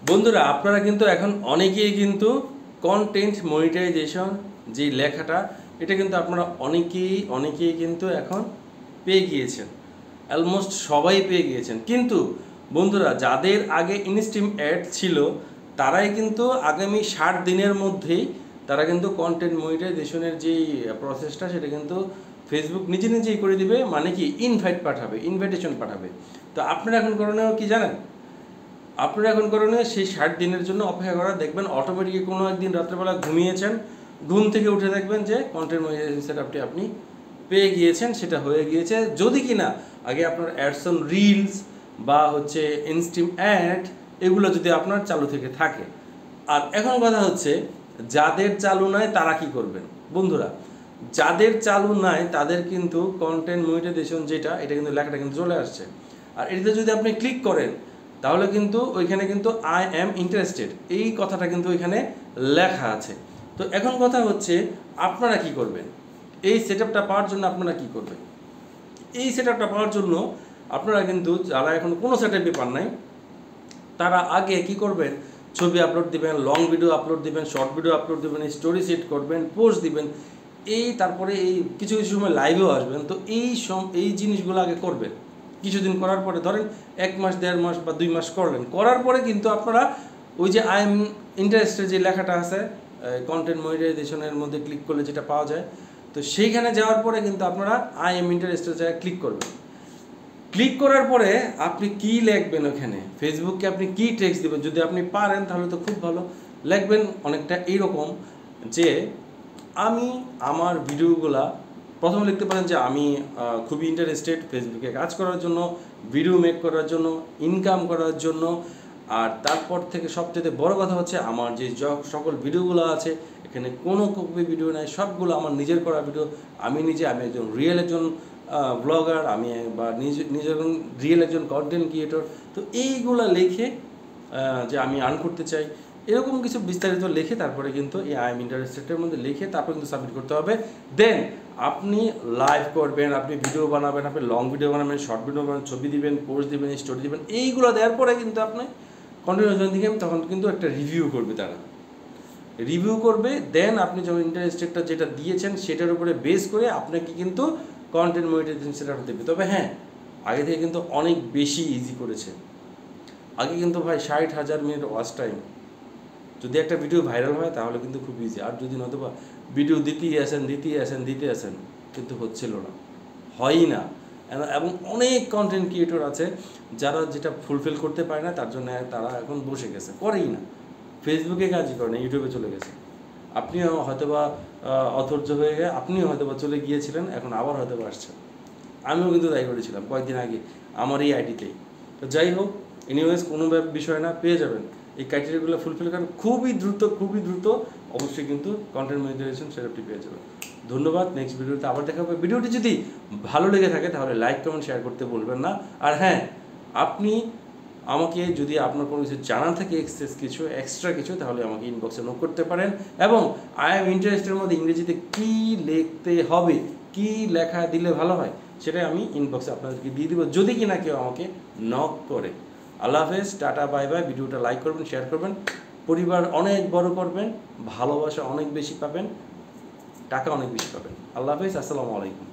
বন্ধুরা আপনারা কিন্তু এখন অনেকেই কিন্তু কন্টেন্ট মনিটাইজেশন যে লেখাটা এটা কিন্তু আপনারা অনেকেই কিন্তু এখন পেয়ে গিয়েছেন, অলমোস্ট সবাই পেয়ে গিয়েছেন। কিন্তু বন্ধুরা যাদের আগে ইনস্ট্রিম অ্যাড ছিল তারাই কিন্তু আগামী 60 দিনের মধ্যেই তারা কিন্তু কন্টেন্ট মনিটাইজেশনের যেই প্রসেসটা সেটা কিন্তু ফেসবুক নিজে নিজেই করে দিবে, মানে কি ইনভাইটেশন পাঠাবে। তো আপনারা এখন করণীয় কি জানেন? আপনারা এখন করণীয় সেই 60 দিনের জন্য অপেক্ষা করা। দেখবেন অটোমেটিকলি কোনো একদিন রাত্রেবেলা ঘুমিয়েছেন, ঘুম থেকে উঠে দেখবেন যে কন্টেন্ট মনিটাইজেশন সেটআপটি আপনি পেয়ে গিয়েছেন, সেটা হয়ে গিয়েছে। যদি কিনা আগে আপনার অ্যাডস অন রিলস বা হচ্ছে ইনস্ট্রিম অ্যাড এগুলো যদি আপনার চালু থেকে থাকে। আর এখন কথা হচ্ছে যাদের চালু নাই তারা কি করবেন বন্ধুরা? যাদের চালু নাই তাদের কিন্তু কন্টেন্ট মনিটাইজেশন যেটা এটা কিন্তু লেখাটা কিন্তু চলে আসছে। আর এটাতে যদি আপনি ক্লিক করেন তাহলে কিন্তু ওইখানে কিন্তু আই অ্যাম ইন্টারেস্টেড এই কথাটা কিন্তু ওইখানে লেখা আছে। তো এখন কথা হচ্ছে আপনারা কি করবেন? এই সেটআপটা পাওয়ার জন্য আপনারা কি করবেন? এই সেটআপটা পাওয়ার জন্য আপনারা কিন্তু যারা এখন কোনো সেটআপই পান নাই তারা আগে কি করবেন? ছবি আপলোড দিবেন, লং ভিডিও আপলোড দিবেন, শর্ট ভিডিও আপলোড দিবেন, স্টোরি সেট করবেন, পোস্ট দিবেন, তারপরে কিছু কিছু সময় লাইভেও আসবেন। তো এই জিনিসগুলো আগে করবেন। কিছুদিন করার পরে ধরেন 1 মাস 1.5 মাস বা 2 মাস করলেন, করার পরে কিন্তু আপনারা ওই যে আই এম ইন্টারেস্টেড যে লেখাটা আছে কন্টেন্ট মনিটাইজেশনের মধ্যে ক্লিক করলে যেটা পাওয়া যায়, তো সেইখানে যাওয়ার পরে কিন্তু আপনারা আই এম ইন্টারেস্টেড জায়গায় ক্লিক করবেন। ক্লিক করার পরে আপনি কি লিখবেন? ওখানে ফেসবুককে আপনি কি টেক্সট দেবেন? যদি আপনি পারেন তাহলে তো খুব ভালো। লিখবেন অনেকটা এইরকম যে আমি আমার ভিডিওগুলা প্রথমে লিখতে পারেন যে আমি খুবই ইন্টারেস্টেড ফেসবুকে কাজ করার জন্য, ভিডিও মেক করার জন্য, ইনকাম করার জন্য। আর তারপর থেকে সবচেয়ে বড় কথা হচ্ছে আমার যে সকল ভিডিওগুলো আছে এখানে কোনো কপি ভিডিও নাই, সবগুলো আমার নিজের করা ভিডিও। আমি একজন রিয়েল একজন ব্লগার, আমি বা নিজের রিয়েল একজন কন্টেন্ট ক্রিয়েটর। তো এইগুলো লিখে যে আমি আর্ন করতে চাই এরকম কিছু বিস্তারিত লিখে তারপরে কিন্তু এই আই এম ইন্টারেস্টেডের মধ্যে লিখে তারপরে কিন্তু সাবমিট করতে হবে। দেন আপনি লাইভ করবেন, আপনি ভিডিও বানাবেন, আপনি লং ভিডিও বানাবেন, শর্ট ভিডিও বানাবেন, ছবি দিবেন, পোস্ট দিবেন, স্টোরি দিবেন। এইগুলো দেওয়ার পরে কিন্তু আপনি কন্টিনিউশন দিকে তখন কিন্তু একটা রিভিউ করবে, তারা রিভিউ করবে। দেন আপনি যখন ইন্টারেস্টেডটা যেটা দিয়েছেন সেটার উপরে বেস করে আপনাকে কিন্তু কন্টেন্ট মনিটাইজেশন সেটা দেবে। তবে হ্যাঁ, আগে থেকে কিন্তু অনেক বেশি ইজি করেছে। আগে কিন্তু ভাই 60,000 মিনিট ওয়াচ টাইম, যদি একটা ভিডিও ভাইরাল হয় তাহলে কিন্তু খুব ইজি। আর যদি নতুবা ভিডিও দিতে আসেন কিন্তু হচ্ছিল না, হয়ই না। এবং অনেক কন্টেন্ট ক্রিয়েটর আছে যারা যেটা ফুলফিল করতে পারে না, তার জন্য তারা এখন বসে গেছে, করেই না, ফেসবুকে কাজই করে না, ইউটিউবে চলে গেছে। আপনিও হয়তোবা অধৈর্য হয়ে গিয়ে আপনিও হয়তোবা চলে গিয়েছিলেন, এখন আবার হয়তোবা আসছেন। আমিও কিন্তু তাই করেছিলাম কয়েকদিন আগে আমার এই আইডিতেই। তো যাই হোক, এনিওয়েজ কোনো বিষয় না, পেয়ে যাবেন। এই ক্রাইটেরিয়াগুলো ফুলফিল করেন খুবই দ্রুত অবশ্যই কিন্তু কন্টেন্ট মনিটাইজেশন সেটআপটি পেয়ে যাবেন। ধন্যবাদ। নেক্সট ভিডিওতে আবার দেখা হবে। ভিডিওটি যদি ভালো লেগে থাকে তাহলে লাইক কমেন্ট শেয়ার করতে বলবেন না। আর হ্যাঁ, আপনি আমাকে যদি আপনার কোনো কিছু জানার থাকে এক্সট্রা কিছু তাহলে আমাকে ইনবক্সে নোট করতে পারেন। এবং আই এম ইন্টারেস্টের মধ্যে ইংরেজিতে কী লিখতে হবে, কী লেখা দিলে ভালো হয় সেটাই আমি ইনবক্সে আপনাদেরকে দিয়ে দিব, যদি কিনা কেউ আমাকে নক করে। আল্লাহ হাফেজ, টাটা, বাই বাই। ভিডিওটা লাইক করবেন, শেয়ার করবেন, পরিবার অনেক বড় করবেন, ভালোবাসা অনেক বেশি পাবেন, টাকা অনেক বেশি পাবেন। আল্লাহ হাফেজ, আসসালামু আলাইকুম।